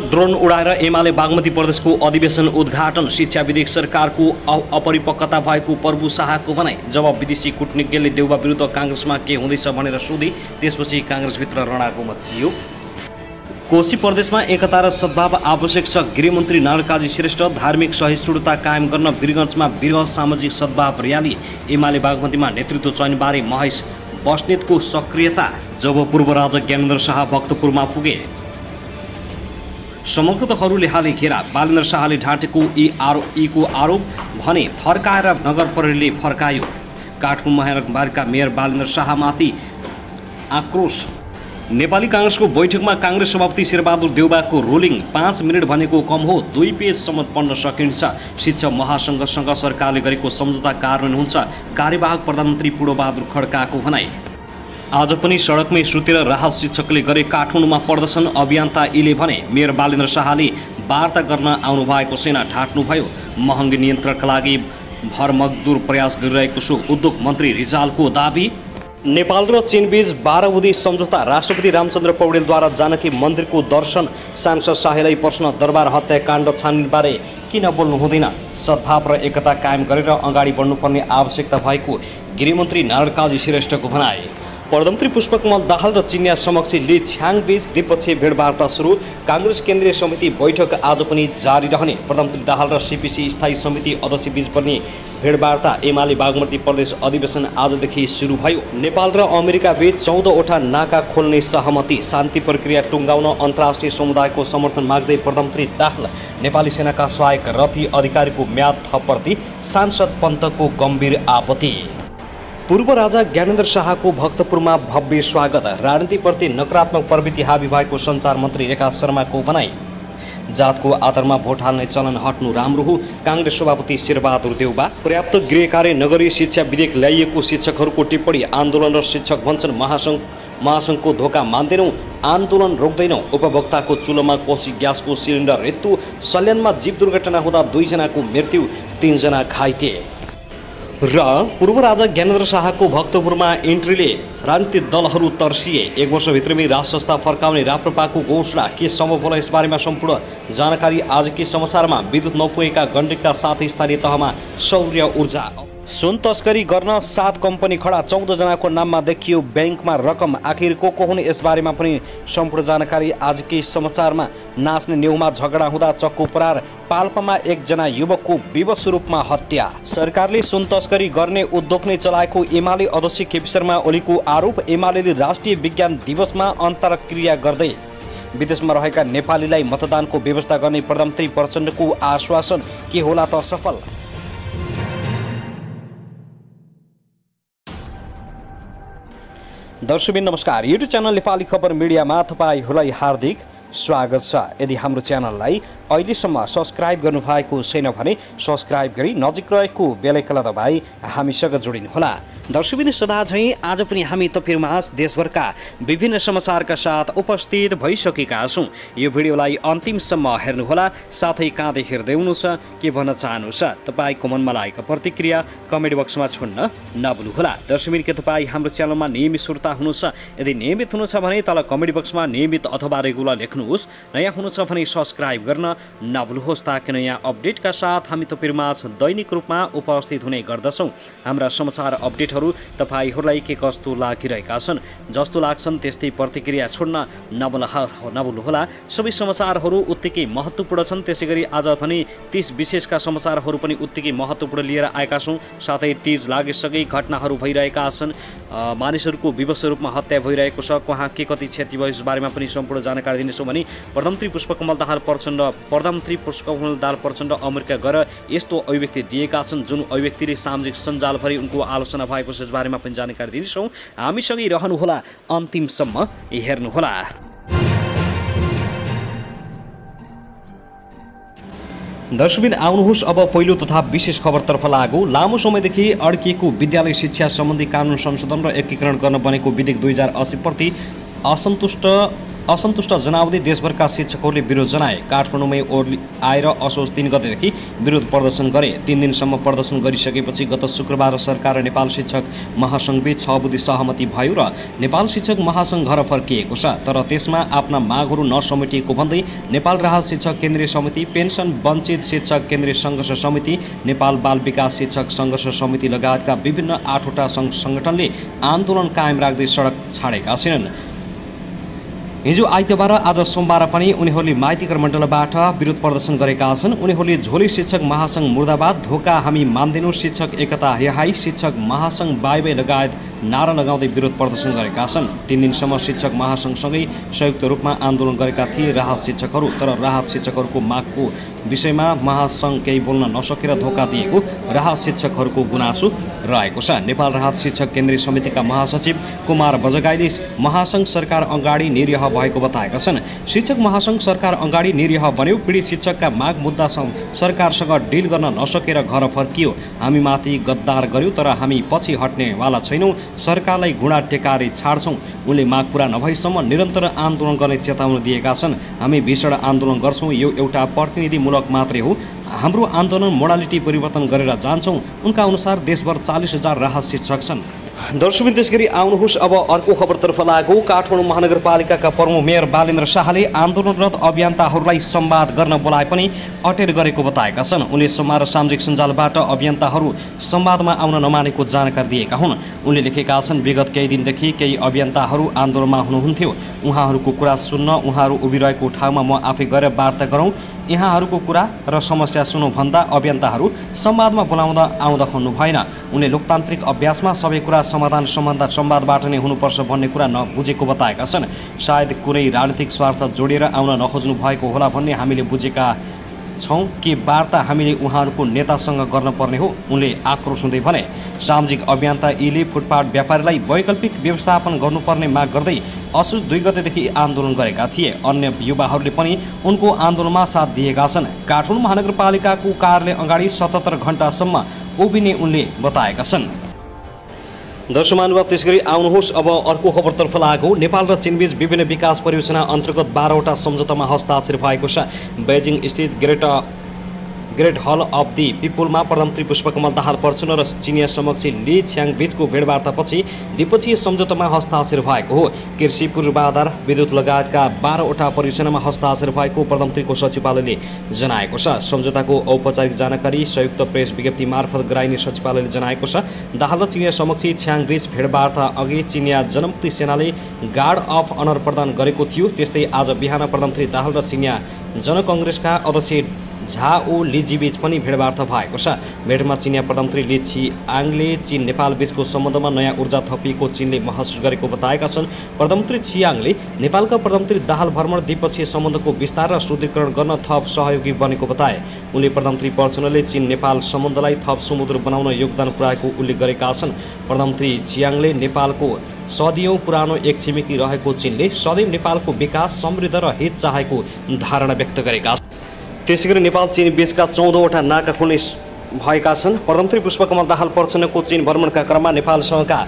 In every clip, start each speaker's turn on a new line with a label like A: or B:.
A: Drone उडाएर एमाले बागमती प्रदेशको अधिवेशन उद्घाटन। शिक्षा विधेयक सरकारको अपरिपक्वता भएको प्रभु शाहको भनाई। जब विदेशी कूटनीतिज्ञले देउबा विरुद्ध काङ्ग्रेसमा के हुँदैछ भनेर सोधे, त्यसपछि काङ्ग्रेसभित्र रणाको मचियो। कोशी प्रदेशमा एकता र सद्भाव आवश्यक छ। गृहमन्त्री नारायण श्रेष्ठ। धार्मिक सहिष्णुता कायम गर्न वीरगञ्जमा वृहत सामाजिक सद्भाव रयाली। एमाले बागमतीमा नेतृत्व चयनबारे महेश बस्नेतको सक्रियता। जब पूर्व राजा ज्ञानेन्द्र शाह भक्तपुरमा पुगे, समर्थकहरूले हाले घेरा। बालेन्द्र शाहले ढाँटेको यीको आरोप भने फर्काएर नगर प्रहरीले फर्कायो। काठमाडौँ महानगरपालिका मेयर बालेन्द्र शाहमाथि आक्रोश। नेपाली काङ्ग्रेसको बैठकमा काङ्ग्रेस सभापति शेरबहादुर देउबाको रुलिङ। 5 मिनट भनेको कम हो, 2 पेजसम्म पढ्न सकिन्छ। शिक्षक महासङ्घसँग सरकारले गरेको सम्झौता कार्यान्वयन हुन्छ। कार्यवाहक प्रधानमन्त्री पूर्णबहादुर खड्काको भनाई। आज पनि सडकमै सुतेर राहत शिक्षकले गरे काठमाडौँमा प्रदर्शन। अभियन्ता इले भने मेयर बालेन्द्र शाहले वार्ता गर्न आउनुभएको सेना ढाँट्नुभयो। महँगी नियन्त्रणका लागि भरमग्दुर प्रयास गरिरहेको छु, उद्योग मन्त्री रिजालको दाबी। नेपाल र चीनबीच 12 बुँदे सम्झौता। राष्ट्रपति रामचन्द्र पौडेलद्वारा जानकी मन्दिरको दर्शन। सांसद शाहीलाई प्रश्न, दरबार हत्याकाण्ड छानबिनबारे किन बोल्नु हुँदैन? सद्भाव र एकता कायम गरेर अगाडि बढ्नुपर्ने आवश्यकता भएको गृहमन्त्री नारायण काजी श्रेष्ठको भनाई। प्रधानमन्त्री पुष्पकमल दाहाल र चिनिया समक्ष ली छ्याङबीच द्विपक्षीय भेटवार्ता सुरु। काङ्ग्रेस केन्द्रीय समिति बैठक आज पनि जारी रहने। प्रधानमन्त्री दाहाल र सीपीसी स्थायी समिति अध्यक्षबीच पनि भेटवार्ता। एमाले बागमती प्रदेश अधिवेशन आजदेखि सुरु भयो। नेपाल र अमेरिका बीच 14वटा नाका खोल्ने सहमति। शान्ति प्रक्रिया टुङ्गाउन अन्तर्राष्ट्रिय समुदायको समर्थन माग्दै प्रधानमन्त्री दाहाल। नेपाली सेनाका सहायक रथी अधिकारीको म्याद थपप्रति सांसद पन्तको गम्भीर आपत्ति। पूर्व राजा ज्ञानेन्द्र शाहको भक्तपुरमा भव्य स्वागत। राजनीतिप्रति नकारात्मक प्रवृत्ति हावी भएको सञ्चार मन्त्री रेखा शर्माको भनाई। जातको आधारमा भोट हाल्ने चलन हट्नु राम्रो हो, काङ्ग्रेस सभापति शेरबहादुर देउबा। पर्याप्त गृह कार्य नगरी शिक्षा विधेयक ल्याइएको शिक्षकहरूको टिप्पणी। आन्दोलन र शिक्षक भन्छन् महासङ्घको धोका मान्दैनौँ, आन्दोलन रोक्दैनौँ। उपभोक्ताको चुलोमा कोसी ग्यासको सिलिन्डर मृत्यु। सल्यानमा जीव दुर्घटना हुँदा 2 जनाको मृत्यु, 3 जना घाइते। र पूर्व राजा ज्ञानेन्द्र शाहको भक्तपुरमा इन्ट्रीले राजनीतिक दलहरू तर्सिए। 1 वर्षभित्रमै राज संस्था फर्काउने राप्रपाको घोषणा। के सम्भव होला यसबारेमा सम्पूर्ण जानकारी आजकै समाचारमा। विद्युत नपुगेका गण्डकीका साथै स्थानीय तहमा सौर्य ऊर्जा। सुन तस्करी गर्न 7 कम्पनी खडा। 14 जनाको नाममा देखियो ब्याङ्कमा रकम। आखिर को हुने यसबारेमा पनि सम्पूर्ण जानकारी आजकै समाचारमा। नाच्ने न्युमा झगडा हुँदा चक्कु परार। पाल्पामा 1 जना युवकको विवश रूपमा हत्या। सरकारले सुन तस्करी गर्ने उद्योग नै चलाएको एमाले अध्यक्ष केपी शर्मा ओलीको आरोप। एमाले राष्ट्रिय विज्ञान दिवसमा अन्तर्क्रिया गर्दै विदेशमा रहेका नेपालीलाई मतदानको व्यवस्था गर्ने प्रधानमन्त्री प्रचण्डको आश्वासन। के होला त सफल? दर्शकबिन नमस्कार। युट्युब च्यानल नेपाली खबर मिडियामा तपाईहरूलाई हार्दिक स्वागत छ। यदि हाम्रो च्यानललाई अहिलेसम्म सब्स्क्राइब गर्नुभएको छैन भने सब्स्क्राइब गरी नजिक रहेको बेल आइकन दबाई हामीसँग जोडिनुहोला। दर्शकबिन सदा झैं आज पनि हामी तपाईहरुमाझ देशभरका विभिन्न समाचारका साथ उपस्थित भइसकेका छौं। यो भिडियोलाई अन्तिमसम्म हेर्नुहोला, साथै कहाँदै हेर्दै हुनुहुन्छ, के भन्न चाहनुहुन्छ तपाईको मनमा लागेको प्रतिक्रिया कमेन्ट बक्समा छोड्न नभुल्नुहोला। दर्शकबिन के तपाई हाम्रो च्यानलमा नियमित श्रोता हुनुहुन्छ? यदि नियमित हुनुहुन्छ भने तल कमेन्ट बक्समा नियमित अथवा रेगुलर लेख्नुहोस्। नयाँ हुनुहुन्छ भने सब्स्क्राइब गर्न नभुल्नुहोस्, ताकि नयाँ अपडेटका साथ हामी तपाईहरुमाझ दैनिक रूपमा उपस्थित हुने गर्दछौं। हाम्रा समाचार अपडेटहरू तपाईहरूलाई के कस्तो लागिरहेका छन्, जस्तो लाग्छन् त्यस्तै प्रतिक्रिया छोड्न नभुल्नुहोला। सबै समाचारहरू उत्तिकै महत्त्वपूर्ण छन्। त्यसैगरी आज पनि 30 विशेषका समाचारहरू पनि उत्तिकै महत्त्वपूर्ण लिएर आएका छौं। साथै तीज लागिसके घटनाहरू भइरहेका छन्, मानिसहरूको विवश रूपमा हत्या भइरहेको छ, कहाँ के कति क्षति भयो यस बारेमा पनि सम्पूर्ण जानकारी दिनेछौँ। भने प्रधानमन्त्री पुष्पकमल दाहाल प्रचण्ड अमेरिका गएर यस्तो अभिव्यक्ति दिएका छन्, जुन अभिव्यक्तिले सामाजिक सञ्जालभरि उनको आलोचना भएको छ। यस बारेमा पनि जानकारी दिनेछौँ। हामीसँगै रहनुहोला, अन्तिमसम्म हेर्नुहोला। दर्शकबिन आउनुहोस् अब पहिलो तथा विशेष खबरतर्फ लागौ। लामो समयदेखि अड्किएको विद्यालय शिक्षा सम्बन्धी कानुन संशोधन र एकीकरण गर्न बनेको विधेयक 2080 प्रति असन्तुष्ट असन्तुष्ट जनाउँदै देशभरका शिक्षकहरूले विरोध जनाए। काठमाडौँमै आएर असोज 3 गतेदेखि विरोध प्रदर्शन गरे। 3 दिनसम्म प्रदर्शन गरिसकेपछि गत शुक्रबार सरकार र नेपाल शिक्षक महासङ्घबीच 6 बुँदे सहमति भयो र नेपाल शिक्षक महासङ्घ घर फर्किएको छ। तर त्यसमा आफ्ना मागहरू नसमेटिएको भन्दै नेपाल राहत शिक्षक केन्द्रीय समिति, पेन्सन वञ्चित शिक्षक केन्द्रीय सङ्घर्ष समिति, नेपाल बाल विकास शिक्षक सङ्घर्ष समिति लगायतका विभिन्न 8वटा सङ्गठनले आन्दोलन कायम राख्दै सडक छाडेका छैनन्। हिजो आइतबार आज सोमबार पनि उनीहरूले माइतीघर मण्डलबाट विरोध प्रदर्शन गरेका छन्। उनीहरूले झोली शिक्षक महासङ्घ मुर्दाबाद, धोका हामी मान्दैनौँ, शिक्षक एकता हेहाई, शिक्षक महासङ्घ बाई लगायत नारा लगाउँदै विरोध प्रदर्शन गरेका छन्। 3 दिनसम्म शिक्षक महासङ्घसँगै संयुक्त रूपमा आन्दोलन गरेका थिए राहत शिक्षकहरू। तर राहत शिक्षकहरूको मागको विषयमा महासङ्घ केही बोल्न नसकेर धोका दिएको राहत शिक्षकहरूको गुनासो रहेको छ। नेपाल राहत शिक्षक केन्द्रीय समितिका महासचिव कुमार बजगाईले महासङ्घ सरकार अगाडि निरीह भएको बताएका छन्। शिक्षक महासङ्घ सरकार अगाडि निरीह बन्यो, पीडित शिक्षकका माग मुद्दा सरकारसँग डिल गर्न नसकेर घर फर्कियो। हामी माथि गद्दार गर्यो तर हामी पछि हट्नेवाला छैनौँ, सरकारलाई घुँडा टेकाएर छाड्छौँ। उनले माग पुरा नभएसम्म निरन्तर आन्दोलन गर्ने चेतावनी दिएका छन्। हामी भीषण आन्दोलन गर्छौँ, यो एउटा प्रतिनिधिमूलक मात्रै हो, हाम्रो आन्दोलन मोडालिटी परिवर्तन गरेर जान्छौँ। उनका अनुसार देशभर 40,000 राहत शिक्षक छन्। दर्शक त्यसगरी आउनुहोस् अब अर्को खबरतर्फ लागौ। काठमाडौँ महानगरपालिकाका प्रमुख मेयर बालेन्द्र शाहले आन्दोलनरत अभियन्ताहरूलाई संवाद गर्न बोलाए पनि अटेर गरेको बताएका छन्। उनले समाज र सामाजिक सञ्जालबाट अभियन्ताहरू संवादमा आउन नमानेको जानकारी दिएका हुन्। उनले लेखेका छन्, विगत केही दिनदेखि केही अभियन्ताहरू आन्दोलनमा हुनुहुन्थ्यो। उहाँहरूको कुरा सुन्न उहाँहरू उभिरहेको ठाउँमा म आफै गएर वार्ता गरौँ, यहाँहरूको कुरा र समस्या सुनौ भन्दा अभियन्ताहरू संवादमा बोलाउँदा आउँदा हुनु भएन। उनले लोकतान्त्रिक अभ्यासमा सबै कुरा समाधान संवादबाट नै हुनुपर्छ भन्ने कुरा नबुझेको बताएका छन्। सायद कुनै राजनीतिक स्वार्थ जोडेर आउन नखोज्नु भएको होला भन्ने हामीले बुझेका छौँ कि वार्ता हामीले उहाँहरूको नेतासँग गर्नुपर्ने हो, उनले आक्रोश हुँदै भने। सामाजिक अभियन्ता ईले फुटपाथ व्यापारीलाई वैकल्पिक व्यवस्थापन गर्नुपर्ने माग गर्दै असोज 2 गतेदेखि आन्दोलन गरेका थिए। अन्य युवाहरूले पनि उनको आन्दोलनमा साथ दिएका छन्। काठमाडौँ महानगरपालिकाको कार्यालय अगाडि 77 घण्टासम्म उभिने उनले बताएका छन्। दर्शकमानव त्यसगरी आउनुहोस् अब अर्को खबरतर्फ लागौ। नेपाल र चीनबीच विभिन्न विकास परियोजना अन्तर्गत 12वटा सम्झौतामा हस्ताक्षर भएको छ। बेजिङ स्थित ग्रेट हल अफ दि पिपुलमा प्रधानमन्त्री पुष्पकमल दाहाल प्रचण्ड र चिनिया समकक्षी ली छ्याङ बीचको भेटवार्तापछि द्विपक्षीय सम्झौतामा हस्ताक्षर भएको हो। कृषि, पूर्वाधार, विद्युत लगायतका 12वटा परियोजनामा हस्ताक्षर भएको प्रधानमन्त्रीको सचिवालयले जनाएको छ। सम्झौताको औपचारिक जानकारी संयुक्त प्रेस विज्ञप्ति मार्फत गराइने सचिवालयले जनाएको छ। दाहाल र चिनिया समकक्षी छ्याङ बीच भेटवार्ता अघि चिनिया जनमुक्ति सेनाले गार्ड अफ अनर प्रदान गरेको थियो। त्यस्तै आज बिहान प्रधानमन्त्री दाहाल र चिनिया जनकङ्ग्रेसका अध्यक्ष झाओ लिजीबीच पनि भेटवार्ता भएको छ। भेटमा चिनिया प्रधानमन्त्री ली छियाङले चीन नेपाल बीचको सम्बन्धमा नयाँ ऊर्जा थपिएको चीनले महसुस गरेको बताएका छन्। प्रधानमन्त्री छियाङले नेपालका प्रधानमन्त्री दाहाल भ्रमण द्विपक्षीय सम्बन्धको विस्तार र सुदृढीकरण गर्न थप सहयोगी बनेको बताए। उनले प्रधानमन्त्री प्रचण्डले चीन नेपाल सम्बन्धलाई थप सुमधुर बनाउन योगदान पुर्याएको उल्लेख गरेका छन्। प्रधानमन्त्री छियाङले नेपालको सदियौँ पुरानो एक छिमेकी रहेको चीनले सदैव नेपालको विकास, समृद्ध र हित चाहेको धारणा व्यक्त गरेका छन्। त्यसैगरी नेपाल चीन बीचका 14वटा नाका खुल्ने भएका छन्। प्रधानमन्त्री पुष्पकमल दाहाल प्रचण्डको चीन भ्रमणका क्रममा नेपालसँगका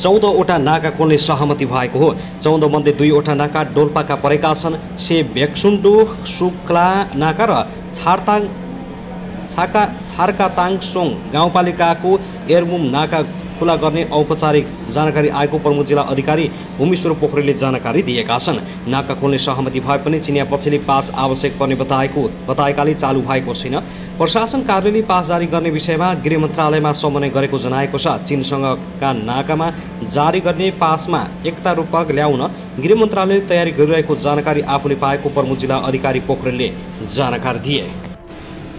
A: 14वटा नाका खोल्ने सहमति भएको हो। 14 मध्ये 2वटा नाका डोल्पाका परेका छन्। से भेक्सुन्डो सुक्ला नाका र छार्काताङसोङ गाउँपालिकाको एरमुम नाका खुला गर्ने औपचारिक जानकारी आएको प्रमुख जिल्ला अधिकारी भूमेश्वर पोखरेलले जानकारी दिएका छन्। नाका खोल्ने सहमति भए पनि चिनिया पक्षले पास आवश्यक पर्ने बताएकाले चालु भएको छैन। प्रशासन कार्यालयले पास जारी गर्ने विषयमा गृह मन्त्रालयमा समन्वय गरेको जनाएको छ। चीनसँगका नाकामा जारी गर्ने पासमा एकता रूपक ल्याउन गृह मन्त्रालयले तयारी गरिरहेको जानकारी आफूले पाएको प्रमुख जिल्ला अधिकारी पोखरेलले जानकारी दिए।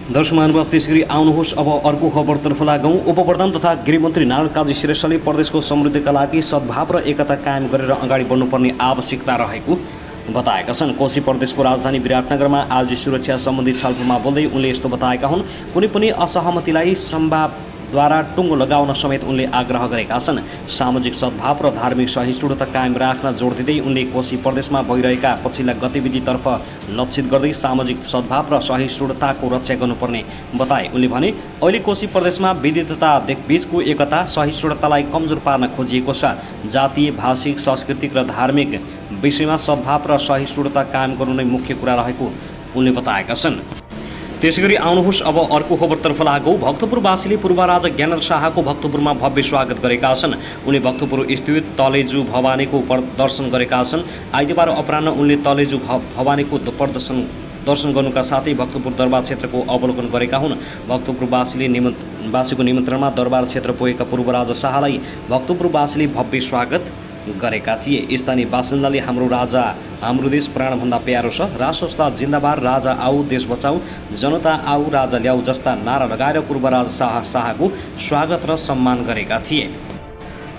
A: दर्शकमानव त्यसगरी आउनुहोस् अब अर्को खबरतर्फ लागौँ। उपप्रधान तथा गृहमन्त्री नारायण काजी श्रेष्ठले प्रदेशको समृद्धिका लागि सद्भाव र एकता कायम गरेर अगाडि बढ्नुपर्ने आवश्यकता रहेको बताएका छन्। कोशी प्रदेशको राजधानी विराटनगरमा आज सुरक्षा सम्बन्धी छलफलमा बोल्दै उनले यस्तो बताएका हुन्। कुनै पनि असहमतिलाई संवादद्वारा टुङ्गो लगाउन समेत उनले आग्रह गरेका छन्। सामाजिक सद्भाव र धार्मिक सहिष्णुता कायम राख्न जोड दिँदै उनले कोशी प्रदेशमा भइरहेका पछिल्ला गतिविधितर्फ लक्षित गर्दै सामाजिक सद्भाव र सहिष्णुताको रक्षा गर्नुपर्ने बताए। उनले भने अहिले कोशी प्रदेशमा विविधता बीचको एकता सहिष्णुतालाई कमजोर पार्न खोजिएको छ। जातीय, भाषिक, सांस्कृतिक र धार्मिक विषयमा सद्भाव र सहिष्णुता कायम गर्नु नै मुख्य कुरा रहेको उनले बताएका छन्। त्यसैगरी आउनुहोस् अब अर्को खबरतर्फ लागौँ। भक्तपुरवासीले पूर्व राजा ज्ञानेन्द्र शाहको भक्तपुरमा भव्य स्वागत गरेका छन्। उनले भक्तपुर स्थित तलेजु भवानीको दर्शन गरेका छन्। आइतबार अपराह्न उनले तलेजु भवानीको दर्शन गर्नुका साथै भक्तपुर दरबार क्षेत्रको अवलोकन गरेका हुन्। भक्तपुरवासीको निमन्त्रणमा दरबार क्षेत्र पुगेका पूर्व राजा शाहलाई भक्तपुरवासीले भव्य स्वागत गरेका थिए। स्थानीय बासिन्दाले हाम्रो राजा हाम्रो देश प्राणभन्दा प्यारो छ, राष्ट्र जिन्दाबाद, राजा आऊ देश बचाऊ, जनता आऊ राजा ल्याऊ जस्ता नारा लगाएर पूर्व राजा शाहको स्वागत र सम्मान गरेका थिए।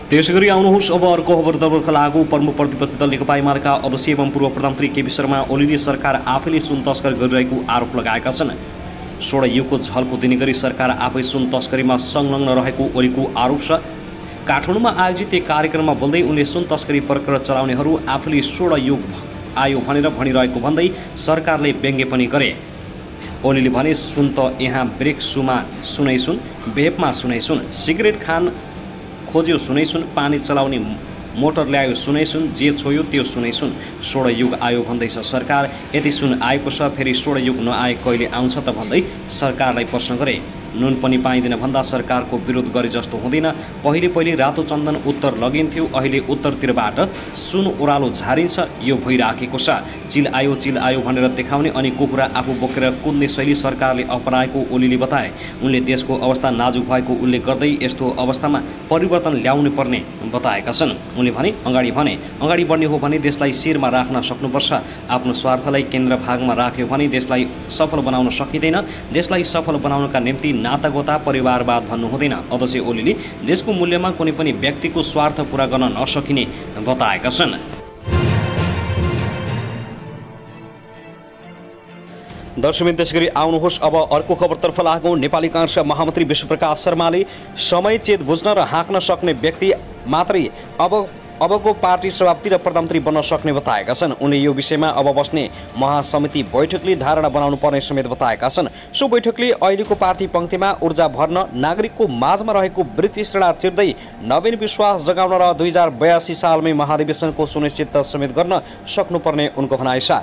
A: त्यसैगरी आउनुहोस् अब अर्को खबरतर्फ लागू। प्रमुख प्रतिपक्षी दल नेकपा एमालेका अध्यक्ष एवं पूर्व प्रधानमन्त्री केपी शर्मा ओलीले सरकार आफैले सुन तस्करी गरिरहेको आरोप लगाएका छन्। 16 युगको झल्को दिने गरी सरकार आफै सुन तस्करीमा संलग्न रहेको ओलीको आरोप छ। काठमाडौँमा आयोजित एक कार्यक्रममा बोल्दै उनले सुन तस्करी प्रक्रिया चलाउनेहरू आफूले 16 युग आयो भनेर भनिरहेको भन्दै सरकारले व्यङ्ग्य पनि गरे। ओलीले भने सुन त यहाँ ब्रेक सुमा सुनै सुन, भेपमा सुनै सुन, सिगरेट खान खोज्यो सुनै सुन, पानी चलाउने मोटर ल्यायो सुनै सुन, जे छोयो त्यो सुनै सुन, 16 युग आयो भन्दैछ सरकार। यति सुन आएको छ, फेरि 16 युग नआए कहिले आउँछ त भन्दै सरकारलाई प्रश्न गरे। नुन पनि पाइँदैन भन्दा सरकारको विरोध गरे जस्तो हुँदैन। पहिले रातो चन्दन उत्तर लगिन्थ्यो, अहिले उत्तरतिरबाट सुन ओह्रालो झारिन्छ, यो भइराखेको छ। चिल आयो भनेर देखाउने अनि कुखुरा आफू बोकेर कुद्ने शैली सरकारले अपनाएको ओलीले बताए। उनले देशको अवस्था नाजुक भएको उल्लेख गर्दै यस्तो अवस्थामा परिवर्तन ल्याउनु पर्ने बताएका छन्। उनले भने अगाडि बढ्ने हो भने देशलाई शिरमा राख्न सक्नुपर्छ। आफ्नो स्वार्थलाई केन्द्र भागमा राख्यो भने देशलाई सफल बनाउन सकिँदैन। देशलाई सफल बनाउनका निम्ति नातागोता परिवारवाद भन्नु हुँदैन। अध्यक्ष ओलीले देशको मूल्यमा कुनै पनि व्यक्तिको स्वार्थ पूरा गर्न नसकिने बताएका छन्। दर्शकवृन्द, त्यसैगरी आउनुहोस् अब अर्को खबरतर्फ लागौँ। नेपाली काङ्ग्रेसका महामन्त्री विश्वप्रकाश शर्माले समय चेत बुझ्न र हाँक्न सक्ने व्यक्ति मात्रै अबको पार्टी सभापति र प्रधानमन्त्री बन्न सक्ने बताएका छन्। उनले यो विषयमा अब बस्ने महासमिति बैठकले धारणा बनाउनु पर्ने समेत बताएका छन्। सो बैठकले अहिलेको पार्टी पङ्क्तिमा ऊर्जा भर्न, नागरिकको माझमा रहेको वृत्तिश्रेणा चिर्दै नवीन विश्वास जगाउन र 2082 सालमै महाधिवेशनको सुनिश्चित समेत गर्न सक्नुपर्ने उनको भनाइ छ।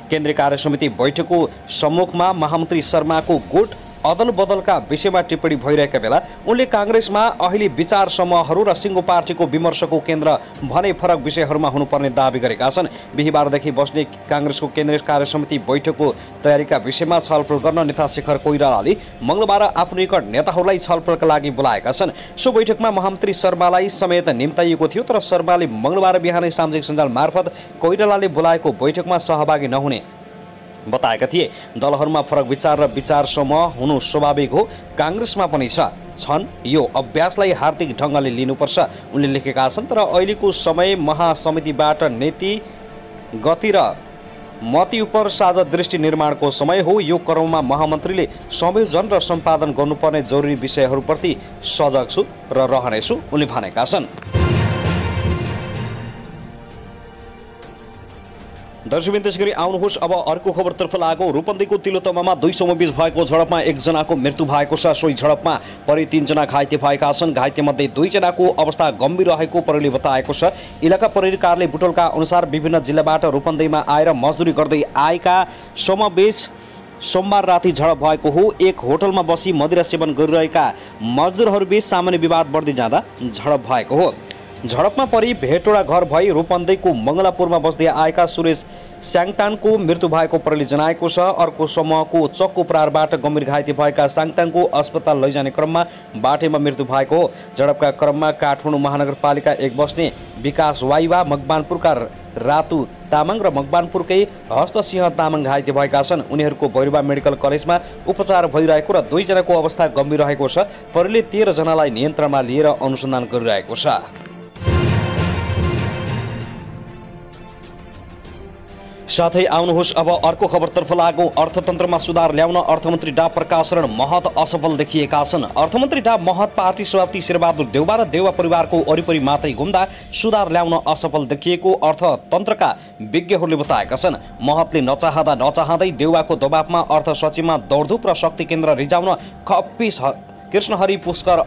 A: केन्द्रीय कार्य समिति बैठकको सम्मुखमा महामन्त्री शर्माको गुट अदल बदलका विषयमा टिप्पणी भइरहेका बेला उनले काङ्ग्रेसमा अहिले विचार समूहहरू र सिङ्गो पार्टीको विमर्शको केन्द्र भने फरक विषयहरूमा हुनुपर्ने दावी गरेका छन्। बिहिबारदेखि बस्ने काङ्ग्रेसको केन्द्रीय कार्य समिति बैठकको तयारीका विषयमा छलफल गर्न नेता शेखर कोइरालाले मङ्गलबार आफ्नो निकट नेताहरूलाई छलफलका लागि बोलाएका छन्। सो बैठकमा महामन्त्री शर्मालाई समेत निम्ताइएको थियो, तर शर्माले मङ्गलबार बिहानै सामाजिक सञ्जाल मार्फत कोइरालाले बोलाएको बैठकमा सहभागी नहुने बताएका थिए। दलहरूमा फरक विचार र विचार समूह हुनु स्वाभाविक हो, काङ्ग्रेसमा पनि छन्। यो अभ्यासलाई हार्दिक ढङ्गले लिनुपर्छ उनले लेखेका छन्। तर अहिलेको समय महासमितिबाट नीति, गति र मती उप साझा दृष्टि निर्माणको समय हो। यो क्रममा महामन्त्रीले संयोजन र सम्पादन गर्नुपर्ने जरुरी विषयहरूप्रति सजग छु र रहनेछु उनले भनेका छन्। दर्शकवृन्द, त्यसैगरी आउनुहोस् अब अर्को खबरतर्फ लागौँ। रूपन्देहीको तिलोत्तमामा 2 समूह बीच भएको झडपमा 1 जनाको मृत्यु भएको छ। सोही झडपमा परि 3 जना घाइते भएका छन्। घाइतेमध्ये 2 जनाको अवस्था गम्भीर रहेको प्रहरीले बताएको छ। इलाका प्रहरी कार्यालय बुटोलका अनुसार विभिन्न जिल्लाबाट रूपन्देहीमा आएर मजदुरी गर्दै आएका समूह बीच सोमबार राति झडप भएको हो। एक होटलमा बसी मदिरा सेवन गरिरहेका मजदुरहरूबीच सामान्य विवाद बढ्दै जाँदा झडप भएको हो। झडपमा परि भेटोडा घर भई रूपन्देहीको मङ्गलापुरमा बस्दै आएका सुरेश स्याङतानको मृत्यु भएको प्रहरीले जनाएको छ। अर्को समूहको चक्कु प्रहारबाट गम्भीर घाइते भएका स्याङतानको अस्पताल लैजाने क्रममा बाटैमा मृत्यु भएको हो। झडपका क्रममा काठमाडौँ महानगरपालिका 1 बस्ने विकास वाइवा, मकवानपुरका रातु तामाङ र मकवानपुरकै हस्तसिंह तामाङ घाइते भएका छन्। उनीहरूको भैरवा मेडिकल कलेजमा उपचार भइरहेको र 2 जनाको अवस्था गम्भीर रहेको छ। प्रहरीले 13 जनालाई नियन्त्रणमा लिएर अनुसन्धान गरिरहेको छ। साथै आउनुहोस् अब अर्को खबरतर्फ लागौँ। अर्थतन्त्रमा सुधार ल्याउन अर्थमन्त्री डा प्रकाश शरण महत असफल देखिएका छन्। अर्थमन्त्री डा महत पार्टी सभापति शेरबहादुर देउवा र देउवा परिवारको वरिपरि मात्रै घुम्दा सुधार ल्याउन असफल देखिएको अर्थतन्त्रका विज्ञहरूले बताएका छन्। महतले नचाहँदै देउवाको दबावमा अर्थ सचिवमा दौडधुप र शक्ति केन्द्र रिजाउन खप्पिस कृष्णहरि पुष्कर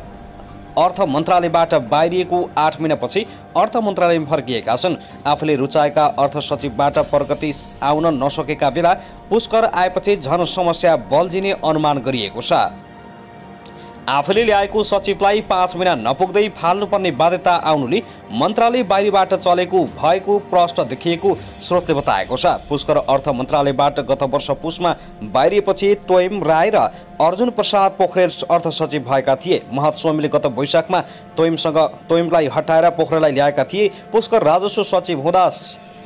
A: अर्थ मन्त्रालयबाट बाहिरिएको 8 महिनापछि अर्थ मन्त्रालयमा फर्किएका छन्। आफूले रुचाएका अर्थ सचिवबाट प्रगति आउन नसकेका बेला पुष्कर आएपछि झन समस्या बल्झिने अनुमान गरिएको छ। आफूले ल्याएको सचिवलाई 5 महिना नपुग्दै फाल्नुपर्ने बाध्यता आउनुले मन्त्रालय बाहिरबाट चलेको भएको प्रश्न देखिएको स्रोतले बताएको छ। पुष्कर अर्थ मन्त्रालयबाट गत वर्ष पुसमा बाहिरिएपछि तोयम राय र अर्जुन प्रसाद पोखरेल अर्थ सचिव भएका थिए। महत स्वामीले गत वैशाखमा तोयमलाई हटाएर पोखरेललाई ल्याएका थिए। पुष्कर राजस्व सचिव हुँदा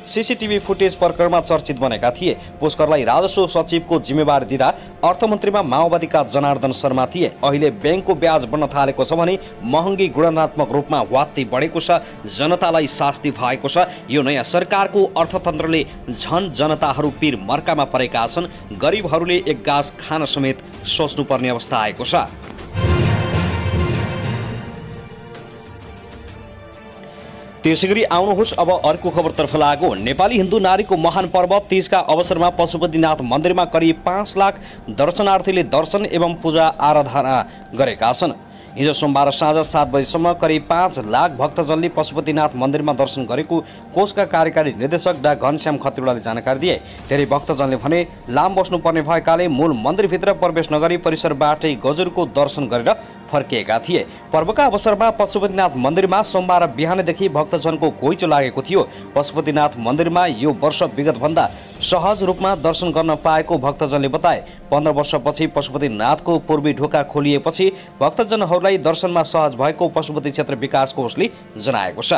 A: सीसीटीभी फुटेज प्रकरणमा चर्चित बनेका थिए। पुष्करलाई राजस्व सचिवको जिम्मेवारी दिँदा अर्थमन्त्रीमा माओवादीका जनार्दन शर्मा थिए। अहिले ब्याङ्कको ब्याज बढ्न थालेको छ भने महँगी गुणात्मक रूपमा वात्तै बढेको छ, जनतालाई शास्ति भएको छ। यो नयाँ सरकारको अर्थतन्त्रले झन जनताहरू पीर मर्कामा परेका छन्। गरिबहरूले एक गाँस खान समेत सोच्नुपर्ने अवस्था आएको छ। त्यसैगरी आउनुहोस् अब अर्को खबरतर्फ लागो। नेपाली हिन्दू नारीको महान पर्व तीजका अवसरमा पशुपतिनाथ मन्दिरमा करिब 5 लाख दर्शनार्थीले दर्शन एवं पूजा आराधना गरेका छन्। हिजो सोमबार साँझ 7 बजेसम्म करिब 5 लाख भक्तजनले पशुपतिनाथ मन्दिरमा दर्शन गरेको कोषका कार्यकारी निर्देशक डा घनश्याम खतिवड़ाले जानकारी दिए। धेरै भक्तजनले भने लाम बस्नुपर्ने भएकाले मूल मन्दिरभित्र प्रवेश नगरी परिसरबाटै गजुरको दर्शन गरेर फर्किएका थिए। पर्वका अवसरमा पशुपतिनाथ मन्दिरमा सोमबार बिहानदेखि भक्तजनको घुइँचो लागेको थियो। पशुपतिनाथ मन्दिरमा यो वर्ष विगतभन्दा सहज रूपमा दर्शन गर्न पाएको भक्तजनले बताए। 15 वर्षपछि पशुपतिनाथको पूर्वी ढोका खोलिएपछि भक्तजनहरूलाई दर्शनमा सहज भएको पशुपति क्षेत्र विकास कोषले जनाएको छ।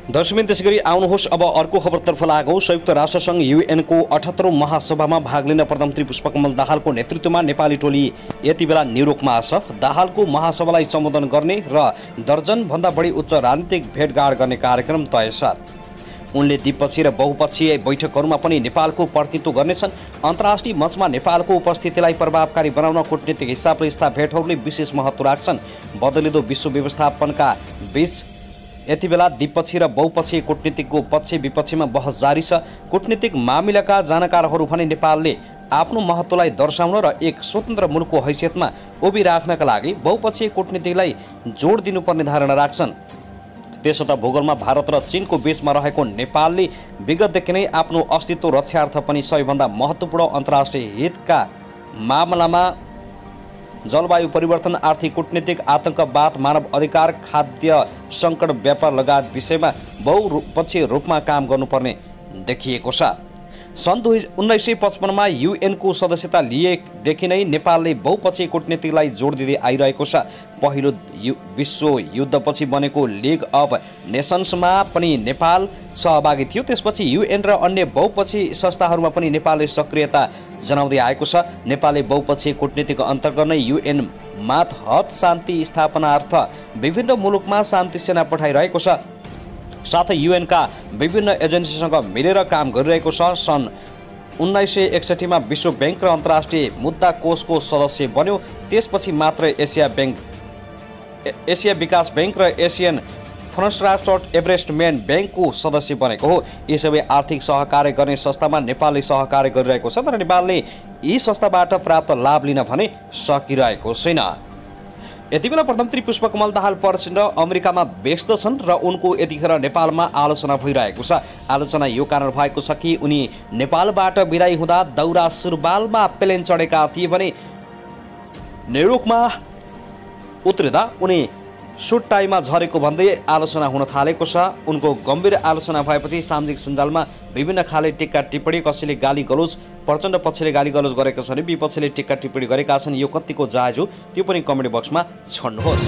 A: दर्शकबिन त्यसैगरी आउनुहोस् अब अर्को खबरतर्फ लागौँ। संयुक्त राष्ट्रसङ्घ युएनको 78औं महासभामा भाग लिन प्रधानमन्त्री पुष्पकमल दाहालको नेतृत्वमा नेपाली टोली यति बेला न्युयोर्कमा छ। दाहालको महासभालाई सम्बोधन गर्ने र दर्जनभन्दा बढी उच्च राजनीतिक भेटघाट गर्ने कार्यक्रम तय छ। उनले द्विपक्षीय र बहुपक्षीय बैठकहरूमा पनि नेपालको प्रतिनिधित्व गर्नेछन्। अन्तर्राष्ट्रिय मञ्चमा नेपालको उपस्थितिलाई प्रभावकारी बनाउन कूटनीतिक हिसाबले यस्ता भेटहरूले विशेष महत्त्व राख्छन्। बदलिँदो विश्व व्यवस्थापनका बीच यति बेला द्विपक्षीय र बहुपक्षीय कूटनीतिको पक्ष विपक्षमा बहस जारी छ। कूटनीतिक मामिलाका जानकारहरू भने नेपालले आफ्नो महत्त्वलाई दर्शाउन र एक स्वतन्त्र मुलुकको हैसियतमा उभिराख्नका लागि बहुपक्षीय कूटनीतिलाई जोड दिनुपर्ने धारणा राख्छन्। त्यसो त भूगोलमा भारत र चीनको बीचमा रहेको नेपालले विगतदेखि नै आफ्नो अस्तित्व रक्षार्थ पनि सबैभन्दा महत्त्वपूर्ण अन्तर्राष्ट्रिय हितका मामलामा जलवायु परिवर्तन, आर्थिक कूटनीतिक, आतंकवाद, मानव अधिकार, खाद्य सङ्कट, व्यापार लगायत विषयमा बहुपक्षीय रूपमा काम गर्नुपर्ने देखिएको छ। सन् 1955मा युएनको सदस्यता लिएदेखि नै नेपालले बहुपक्षीय कूटनीतिलाई जोड दिँदै आइरहेको छ। पहिलो विश्व युद्धपछि बनेको लिग अफ नेसन्समा पनि नेपाल सहभागी थियो। त्यसपछि युएन र अन्य बहुपक्षीय संस्थाहरूमा पनि नेपालले सक्रियता जनाउँदै आएको छ। नेपालले बहुपक्षीय कूटनीतिको अन्तर्गत नै युएन मातहत शान्ति स्थापनार्थ विभिन्न मुलुकमा शान्ति सेना पठाइरहेको छ। साथै युएनका विभिन्न एजेन्सीसँग मिलेर काम गरिरहेको छ। सन् 1961मा विश्व ब्याङ्क र अन्तर्राष्ट्रिय मुद्रा कोषको सदस्य बन्यो। त्यसपछि मात्र एसिया विकास ब्याङ्क र एसियन फ्रन्ट्रास्ट एभरेस्टमेन्ट ब्याङ्कको सदस्य बनेको हो। यी सबै आर्थिक सहकार्य गर्ने संस्थामा नेपालले सहकार्य गरिरहेको छ, तर नेपालले यी संस्थाबाट प्राप्त लाभ लिन भने सकिरहेको छैन। यति बेला प्रधानमन्त्री पुष्पकमल दाहाल प्रचण्ड अमेरिकामा व्यस्त छन् र उनको यतिखेर नेपालमा आलोचना भइरहेको छ। आलोचना यो कारण भएको छ कि उनी नेपालबाट बिदाई हुँदा दौरा सुरुवालमा प्लेन चढेका थिए भने न्युयोर्कमा उत्रिँदा उनी सुट टाईमा झरेको भन्दै आलोचना हुन थालेको छ। उनको गम्भीर आलोचना भएपछि सामाजिक सञ्जालमा विभिन्न खाले टिक्का टिप्पणी, कसैले गाली गलोज, प्रचण्ड पक्षले गाली गलोज गरेका छन्, विपक्षले टिक्का टिप्पणी गरेका छन्। यो कतिको जायज हो त्यो पनि कमेन्ट बक्समा छाड्नुहोस्।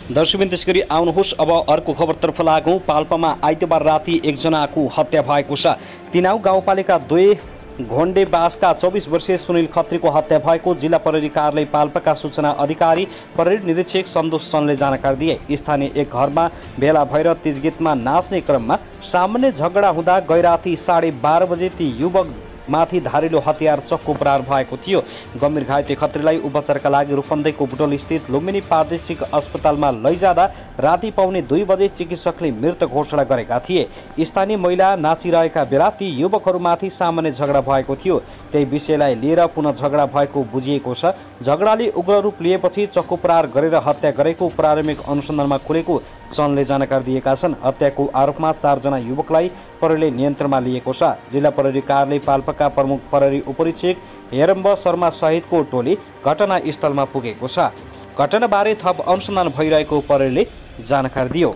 A: दर्शकबिन त्यसगरी आउनुहोस् अब अर्को खबरतर्फ लागौँ। पाल्पामा आइतबार राति एकजनाको हत्या भएको छ। तिनाउ गाउँपालिका 2 घोण्डेबासका 24 वर्षीय सुनिल खत्रीको हत्या भएको जिल्ला प्रहरी कार्यालय पाल्पाका सूचना अधिकारी प्रहरी निरीक्षक सन्तोष चन्दले जानकारी दिए। स्थानीय एक घरमा भेला भएर तीज गीतमा नाच्ने क्रममा सामान्य झगडा हुँदा गैराती 12:30 बजे ती युवक माथि धारिलो हतियार चक्कु प्रहार भएको थियो। गम्भीर घाइते खत्रीलाई उपचारका लागि रूपन्देहीको बुटोल स्थित लुम्बिनी प्रादेशिक अस्पतालमा लैजाँदा राति पाउने 2 बजे चिकित्सकले मृत घोषणा गरेका थिए। स्थानीय महिला नाचिरहेका बेला ती युवकहरूमाथि सामान्य झगडा भएको थियो। त्यही विषयलाई लिएर पुनः झगडा भएको बुझिएको छ। झगडाले उग्र रूप लिएपछि चक्कु प्रहार गरेर हत्या गरेको प्रारम्भिक अनुसन्धानमा खुलेको चनले जानकारी दिएका छन्। हत्याको आरोपमा 4 जना युवकलाई प्रहरीले नियन्त्रणमा लिएको छ। जिल्ला प्रहरी कार्यालय पाल्पाका प्रमुख प्रहरी उपरीक्षक हेरम्ब शर्मा सहितको टोली घटनास्थलमा पुगेको छ। घटनाबारे थप अनुसन्धान भइरहेको प्रहरीले जानकारी दियो।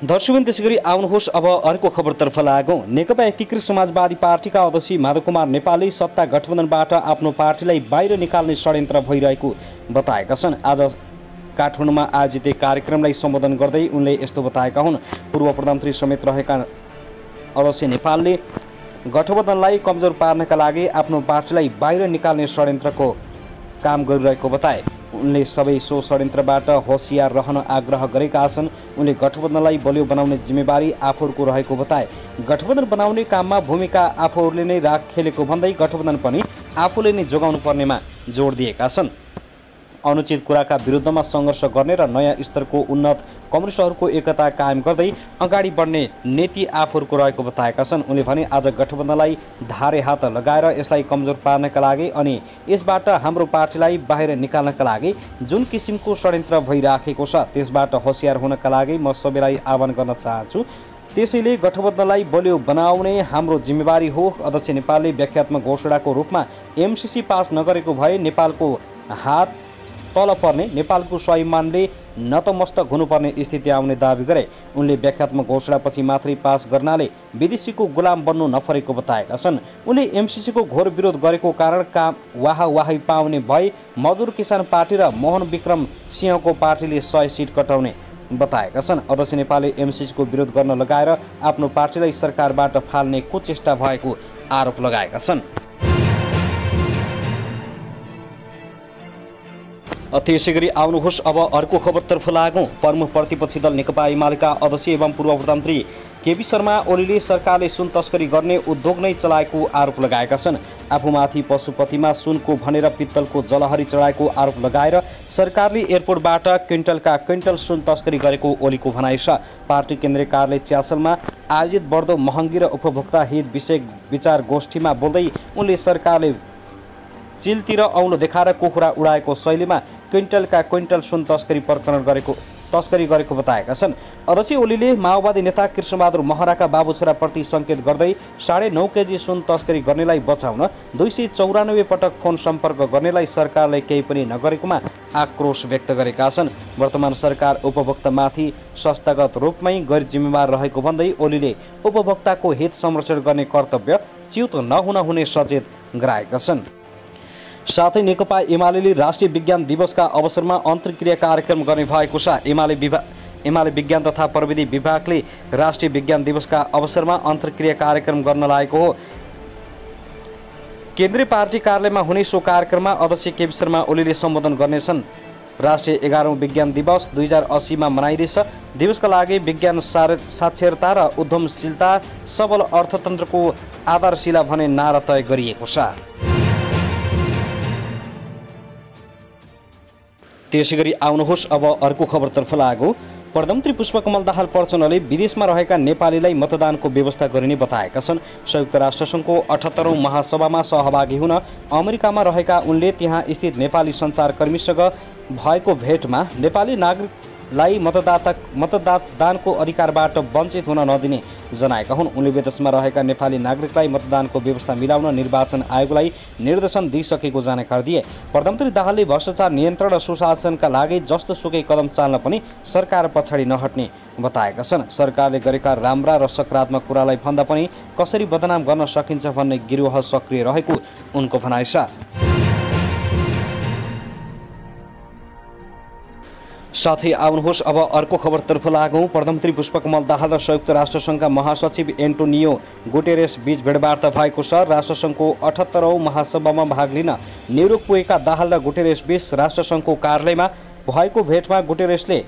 A: दर्शकबिन त्यसैगरी आउनुहोस् अब अर्को खबरतर्फ लागौं। नेकपा एकीकृत समाजवादी पार्टीका अध्यक्ष माधव कुमार नेपालले सत्ता गठबन्धनबाट आफ्नो पार्टीलाई बाहिर निकाल्ने षड्यन्त्र भइरहेको बताएका छन्। आज काठमाडौँमा आयोजित कार्यक्रमलाई सम्बोधन गर्दै उनले यस्तो बताएका हुन्। पूर्व प्रधानमन्त्री समेत रहेका अध्यक्ष नेपालले गठबन्धनलाई कमजोर पार्नका लागि आफ्नो पार्टीलाई बाहिर निकाल्ने षड्यन्त्रको काम गरिरहेको बताए। उनले सबै सो षड्यन्त्रबाट होसियार रहन आग्रह गरेका छन्। उनले गठबन्धनलाई बलियो बनाउने जिम्मेवारी आफूहरूको रहेको बताए। गठबन्धन बनाउने काममा भूमिका आफूहरूले नै खेलेको भन्दै गठबन्धन पनि आफूले नै जोगाउनु पर्नेमा जोड दिएका छन्। अनुचित कुराका विरुद्धमा सङ्घर्ष गर्ने र नयाँ स्तरको उन्नत कम्युनिस्टहरूको एकता कायम गर्दै अगाडि बढ्ने नीति आफूहरूको रहेको बताएका छन्। उनले भने आज गठबन्धनलाई धारे हात लगाएर यसलाई कमजोर पार्नका लागि अनि यसबाट हाम्रो पार्टीलाई बाहिर निकाल्नका लागि जुन किसिमको षड्यन्त्र भइराखेको छ त्यसबाट होसियार हुनका लागि म सबैलाई आह्वान गर्न चाहन्छु। त्यसैले गठबन्धनलाई बलियो बनाउने हाम्रो जिम्मेवारी हो। अध्यक्ष नेपालले व्याख्यात्मक घोषणाको रूपमा एमसीसी पास नगरेको भए नेपालको हात तल पर्ने, नेपालको स्वाभिमानले नतमस्तक हुनुपर्ने स्थिति आउने दावी गरे। उनले व्याख्यात्मक घोषणापछि मात्रै पास गर्नाले विदेशीको गुलाम बन्नु नपरेको बताएका छन्। उनले एमसीसीको घोर विरोध गरेको कारण काम वाही पाउने भए मजदुर किसान पार्टी र मोहन विक्रम सिंहको पार्टीले 100 सिट कटाउने बताएका छन्। अध्यक्ष नेपालले एमसीसीको विरोध गर्न लगाएर आफ्नो पार्टीलाई सरकारबाट फाल्ने कुचेष्टा भएको आरोप लगाएका छन्। त्यसैगरी आउनुहोस् अब अर्को खबरतर्फ लागौं। प्रमुख प्रतिपक्षी दल नेकपा एमालेका अध्यक्ष एवं पूर्व प्रधानमन्त्री केपी शर्मा ओलीले सरकारले सुन तस्करी गर्ने उद्योग नै चलाएको आरोप लगाएका छन्। आफूमाथि पशुपतिमा सुनको भनेर पित्तलको जलहरी चढाएको आरोप लगाएर सरकारले एयरपोर्टबाट क्विन्टलका क्विन्टल सुन तस्करी गरेको ओलीको भनाइ छ। पार्टी केन्द्रीय कार्यालय च्यासलमा आयोजित बढ्दो महँगी र उपभोक्ता हित विषयक विचार गोष्ठीमा बोल्दै उनले सरकारले चिलतिर औलो देखाएर कुखुरा उडाएको शैलीमा क्विन्टलका क्विन्टल सुन तस्करी गरेको बताएका छन्। अध्यक्ष ओलीले माओवादी नेता कृष्णबहादुर महराका बाबु छोराप्रति सङ्केत गर्दै 9.5 केजी सुन तस्करी गर्नेलाई बचाउन 294 पटक फोन सम्पर्क गर्नेलाई सरकारले केही पनि नगरेकोमा आक्रोश व्यक्त गरेका छन्। वर्तमान सरकार उपभोक्तामाथि संस्थागत रूपमै गैर जिम्मेवार रहेको भन्दै ओलीले उपभोक्ताको हित संरक्षण गर्ने कर्तव्य च्युत नहुन हुने सचेत गराएका छन्। साथै नेकपा एमाले राष्ट्रिय विज्ञान दिवसका अवसरमा अन्तर्क्रिया कार्यक्रम गर्ने भएको छ। एमाले विज्ञान तथा प्रविधि विभागले राष्ट्रिय विज्ञान दिवसका अवसरमा अन्तर्क्रिया कार्यक्रम गर्न लागेको हो। केन्द्रीय पार्टी कार्यालयमा हुने सो कार्यक्रममा अध्यक्ष केपी शर्मा ओलीले सम्बोधन गर्नेछन्। राष्ट्रिय 11औं विज्ञान दिवस 2080 मा मनाइँदैछ। दिवसका लागि विज्ञान साक्षरता र उद्यमशीलता सबल अर्थतन्त्रको आधारशिला भन्ने नारा तय गरिएको छ। त्यसैगरी आउनुहोस् अब अर्को खबरतर्फ लागौं। प्रधानमन्त्री पुष्पकमल दाहाल प्रचण्डले विदेशमा रहेका नेपालीलाई मतदानको व्यवस्था गरिने बताएका छन्। संयुक्त राष्ट्रसङ्घको 78औं महासभामा सहभागी हुन अमेरिकामा रहेका उनले त्यहाँ स्थित नेपाली सञ्चारकर्मीसँग भएको भेटमा नेपाली नागरिकलाई मतदानको अधिकारबाट वञ्चित हुन नदिने जनाएका हुन्। उनले विदेशमा रहेका नेपाली नागरिकलाई मतदानको व्यवस्था मिलाउन निर्वाचन आयोगलाई निर्देशन दिइसकेको जानकारी दिए। प्रधानमन्त्री दाहालले भ्रष्टाचार नियन्त्रण र सुशासनका लागि जस्तो सुकै कदम चाल्न पनि सरकार पछाडि नहट्ने बताएका छन्। सरकारले गरेका राम्रा र सकारात्मक कुरालाई भन्दा पनि कसरी बदनाम गर्न सकिन्छ भन्ने गिरोह सक्रिय रहेको उनको भनाइ छ। साथै आउनुहोस् अब अर्को खबरतर्फ लागौं। प्रधानमन्त्री पुष्पकमल दाहाल र संयुक्त राष्ट्रसङ्घका महासचिव एन्टोनियो गुटेरेस बीच भेटवार्ता भएको छ। राष्ट्रसङ्घको 78औं महासभामा भाग लिन न्युयोर्क पुगेका दाहाल र गुटेरेस बीच राष्ट्रसङ्घको कार्यालयमा भएको भेटमा गुटेरेसले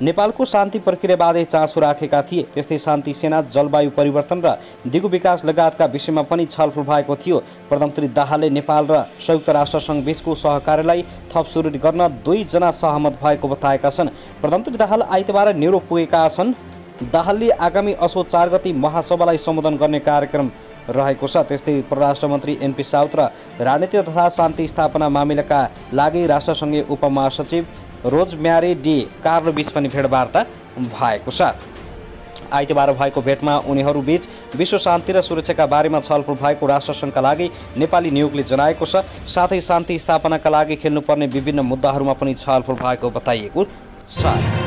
A: नेपालको शान्ति प्रक्रियाबारे चासो राखेका थिए। त्यस्तै शान्ति सेना, जलवायु परिवर्तन र दिगो विकास लगायतका विषयमा पनि छलफल भएको थियो। प्रधानमन्त्री दाहालले नेपाल र संयुक्त राष्ट्रसङ्घ बीचको सहकार्यलाई थप सुदृढ गर्न 2 जना सहमत भएको बताएका छन्। प्रधानमन्त्री दाहाल आइतबार न्युरोप पुगेका छन्। दाहालले आगामी असोज 4 गते महासभालाई सम्बोधन गर्ने कार्यक्रम रहेको छ। त्यस्तै परराष्ट्र मन्त्री एनपी साउथ र राजनीति तथा शान्ति स्थापना मामिलाका लागि राष्ट्रसङ्घीय उपमहासचिव रोजम्यारी डी कार्लो बीच पनि भेटवार्ता भएको छ। आइतबार भएको भेटमा उनीहरूबीच विश्व शान्ति र सुरक्षाका बारेमा छलफल भएको राष्ट्रसङ्घका लागि नेपाली नियोगले जनाएको छ। साथै शान्ति स्थापनाका लागि खेल्नुपर्ने विभिन्न मुद्दाहरूमा पनि छलफल भएको बताइएको छ।